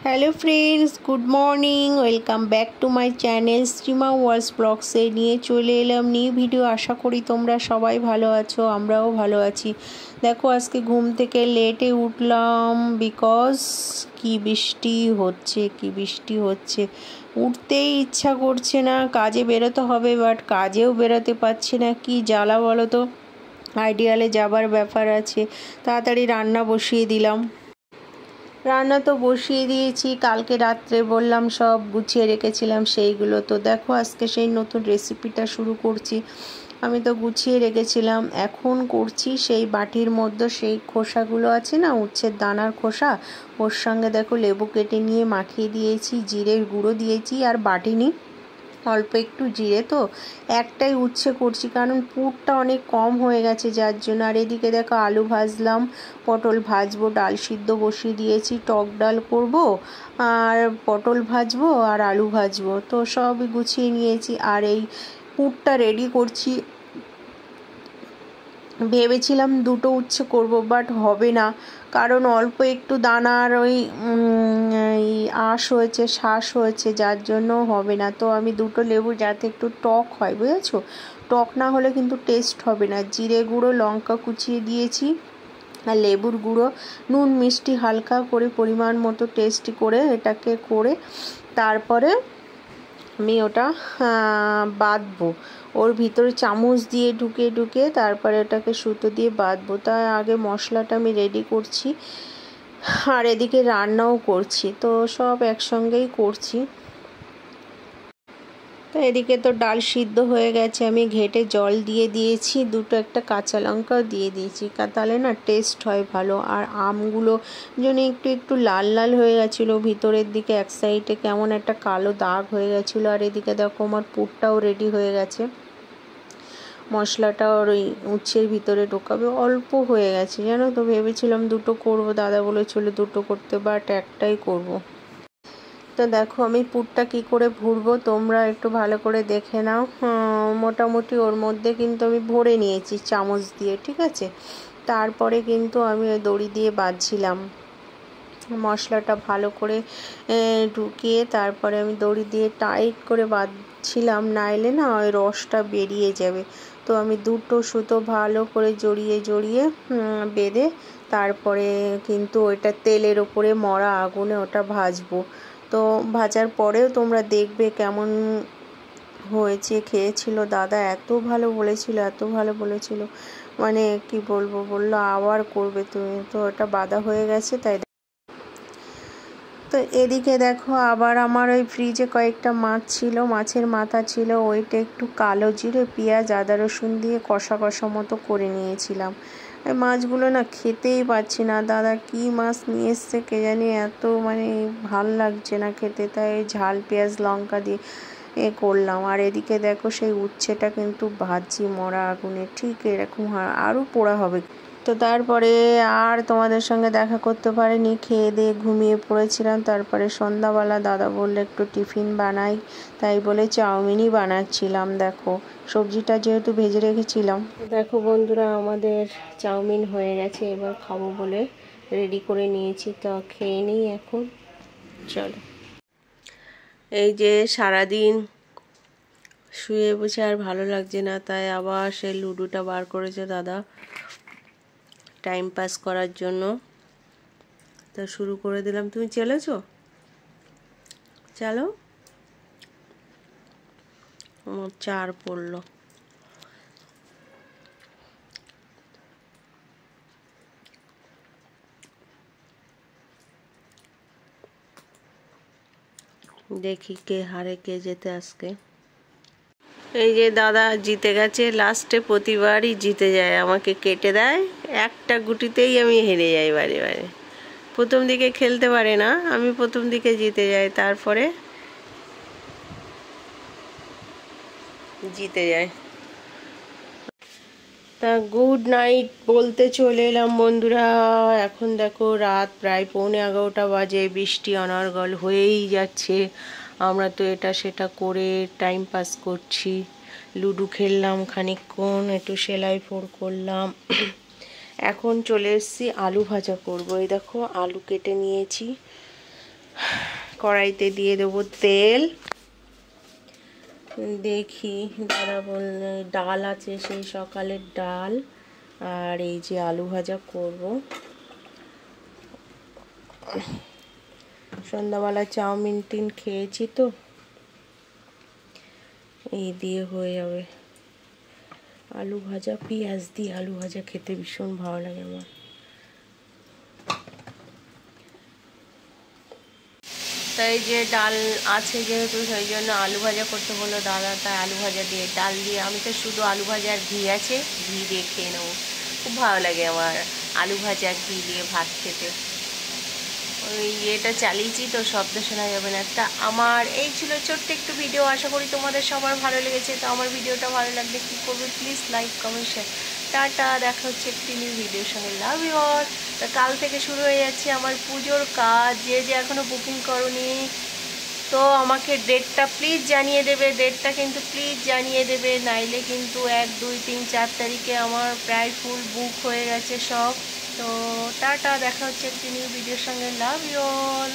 Hello friends, good morning. Welcome back to my channel Shrima worlds ব্লগসে নিয়ে চলে এলাম নিউ ভিডিও। আশা করি তোমরা সবাই ভালো আছো, আমরাও ভালো আছি। দেখো আজকে ঘুম থেকে লেটে উঠলাম বিকজ কি বৃষ্টি হচ্ছে। উঠতেই ইচ্ছা করছে না, কাজে বেরোতে হবে বাট কাজেও বেরোতে পারছি না, কি জ্বালা বলো তো। আইডিয়ালে যাবার ব্যাপার আছে, তাড়াতাড়ি রান্না বসিয়ে দিলাম। রান্না তো বসিয়ে দিয়েছি, কালকে রাত্রে বললাম সব গুছিয়ে রেখেছিলাম সেইগুলো। তো দেখো আজকে সেই নতুন রেসিপিটা শুরু করছি। আমি তো গুছিয়ে রেখেছিলাম, এখন করছি সেই বাটির মধ্যে সেই খোসাগুলো আছে না, উচ্ছের দানার খোসা, ওর সঙ্গে দেখো লেবু কেটে নিয়ে মাখিয়ে দিয়েছি, জিরের গুঁড়ো দিয়েছি আর বাটিনি, অল্প একটু জিরে। তো একটাই উচ্ছে করছি কারণ পুরটা অনেক কম হয়ে গেছে যার জন্য। আর এদিকে দেখো আলু ভাজলাম, পটল ভাজবো, ডাল সিদ্ধ বসিয়ে দিয়েছি, টক ডাল করব আর পটল ভাজবো আর আলু ভাজবো, তো সবই গুছিয়ে নিয়েছি। আর এই পুরটা রেডি করছি। ভেবেছিলাম দুটো উচ্ছে করব বাট হবে না, কারণ অল্প একটু দানার ওই শ্বাস হয়েছে যার জন্য হবে না। তো আমি দুটো লেবু, যাতে একটু টক হয়, বুঝেছো, টক না হলে কিন্তু টেস্ট হবে না। জিরে গুঁড়ো, লঙ্কা কুচিয়ে দিয়েছি আর লেবুর গুঁড়ো, নুন মিষ্টি হালকা করে পরিমাণ মতো টেস্টি করে এটাকে করে তারপরে আমি ওটা বাঁধবো, ওর ভিতরে চামচ দিয়ে ঢুকে তারপরে ওটাকে সুতো দিয়ে বাঁধবো। তাই আগে মশলাটা আমি রেডি করছি আর এদিকে রান্নাও করছি, তো সব একসঙ্গেই করছি। তো এদিকে তো ডাল সিদ্ধ হয়ে গেছে, আমি ঘেটে জল দিয়ে দিয়েছি, একটা কাঁচা লঙ্কাও দিয়ে দিয়েছি, তাহলে না টেস্ট হয় ভালো। আর আমগুলো যেন একটু লাল লাল হয়ে গেছিলো, ভিতরের দিকে এক সাইডে কেমন একটা কালো দাগ হয়ে গেছিলো। আর এদিকে দেখো আমার পুরটাও রেডি হয়ে গেছে, মশলাটা ওর ওই উচ্ছের ভিতরে ঢোকাবে, অল্প হয়ে গেছে জানো তো। ভেবেছিলাম দুটো করব, দাদা বলেছিল দুটো করতে, বাট একটাই করব। তো দেখো আমি পুরটা কি করে ভরবো তোমরা একটু ভালো করে দেখে নাও। মোটামুটি ওর মধ্যে কিন্তু আমি ভরে নিয়েছি চামচ দিয়ে, ঠিক আছে। তারপরে কিন্তু আমি ওই দড়ি দিয়ে বাঁধছিলাম মশলাটা ভালো করে ঢুকিয়ে, তারপরে আমি দড়ি দিয়ে টাইট করে বাঁধছিলাম, নাইলে না ওই রসটা বেরিয়ে যাবে। তো আমি দুটো সুতো ভালো করে জড়িয়ে বেঁধে তারপরে কিন্তু ওইটা তেলের ওপরে মরা আগুনে ওটা ভাজবো। তো ভাজার পরেও তোমরা দেখবে কেমন হয়েছে। খেয়েছিল দাদা, এত ভালো বলেছিল, মানে কি বলবো, বললো আবার করবে তুমি। তো ওটা বাঁধা হয়ে গেছে তাই। তো এদিকে দেখো আবার আমার ওই ফ্রিজে কয়েকটা মাছ ছিল, মাছের মাথা ছিল, ওইটা একটু কালো জিরে পেঁয়াজ আদা রসুন দিয়ে কষা মতো করে নিয়েছিলাম। এই মাছগুলো না খেতেই পাচ্ছি না, দাদা কি মাছ নিয়ে এসছে কে জানি, এত মানে ভাল লাগছে না খেতে, তাই ঝাল পেঁয়াজ লঙ্কা দিয়ে করলাম। আর এদিকে দেখো সেই উচ্ছেটা কিন্তু ভাজছি মরা আগুনে, ঠিক এরকম আরও পোড়া হবে। তো তারপরে আর তোমাদের সঙ্গে দেখা করতে পারিনি, খেয়ে দিয়ে ঘুমিয়ে পড়েছিলাম। তারপরে সন্ধ্যাবেলা দাদা বললে একটু টিফিন বানাই, তাই বলে চাউমিনই বানাচ্ছিলাম। দেখো সবজিটা যেহেতু ভেজে রেখেছিলাম। দেখো বন্ধুরা, আমাদের চাউমিন হয়ে গেছে, এবার খাবো বলে রেডি করে নিয়েছি। তো খেয়ে নিই এখন, চলো। এই যে সারাদিন শুয়ে বসে আর ভালো লাগছে না, তাই আবার সেই লুডোটা বার করেছে দাদা টাইম পাস করার জন্য। তো শুরু করে দিলাম। তুমি চলেছো? চলো। আমার 4 পড়লো। দেখি কে হারে কে জেতে আজকে। এই যে দাদা জিতে গেছে, লাস্টে প্রতিবারই জিতে যায়, আমাকে কেটে দেয়, একটা গুটিতেই আমি হেরে যাই বারে। প্রথম দিকে খেলতে পারে না, আমি প্রথম দিকে জিতে যাই, তারপরে জিতে যায়। তা গুড নাইট বলতে চলে এলাম বন্ধুরা। এখন দেখো রাত প্রায় 11:15 বাজে, বৃষ্টি অনর্গল হয়েই যাচ্ছে। আমরা তো এটা সেটা করে টাইম পাস করছি। লুডো খেললাম খানিকক্ষণ, একটু সেলাই ফোড় করলাম। এখন চলে এসেছি আলু ভাজা করবো। এই দেখো আলু কেটে নিয়েছি, কড়াইতে দিয়ে দেবো তেল। দেখি দাদা বললে ডাল আছে, সেই সকালের ডাল, আর এই যে আলু ভাজা করব। সন্ধ্যাবেলা চাউমিন খেয়েছি তো, এই দিয়ে হয়ে যাবে। আলু ভাজা, পেঁয়াজ দিয়ে আলু ভাজা খেতে ভীষণ ভালো লাগে আমার। তাই যে ডাল আছে যেহেতু, সেই জন্য আলু ভাজা করতে বললো দাদা, তাই আলু ভাজা দিয়ে ডাল দিয়ে, আমি তো শুধু আলু ভাজা আর ঘি আছে, ঘি দিয়ে খেয়ে নেবো। খুব ভালো লাগে আমার আলু ভাজা ঘি দিয়ে ভাত খেতে। ওই এটা চালিয়েছি তো, শব্দ শোনা যাবে না। তা আমার এই ছিল ছোট্ট একটু ভিডিও, আশা করি তোমাদের সবার ভালো লেগেছে। তো আমার ভিডিওটা ভালো লাগলে কী করবে, প্লিজ লাইক কমেন্ট শেয়ার। টাটা, দেখা হচ্ছে একটি নিউ ভিডিওর সঙ্গে। Love you all. তা কাল থেকে শুরু হয়ে যাচ্ছে আমার পুজোর কাজ। যে যে এখনও বুকিং করনি, তো আমাকে ডেটটা প্লিজ জানিয়ে দেবে, ডেটটা কিন্তু প্লিজ জানিয়ে দেবে, নাইলে কিন্তু 1, 2, 3, 4 তারিখে আমার প্রায় ফুল বুক হয়ে গেছে সব। তো টাটা, দেখা হচ্ছে একটি নিউ ভিডিওর সঙ্গে। Love you all.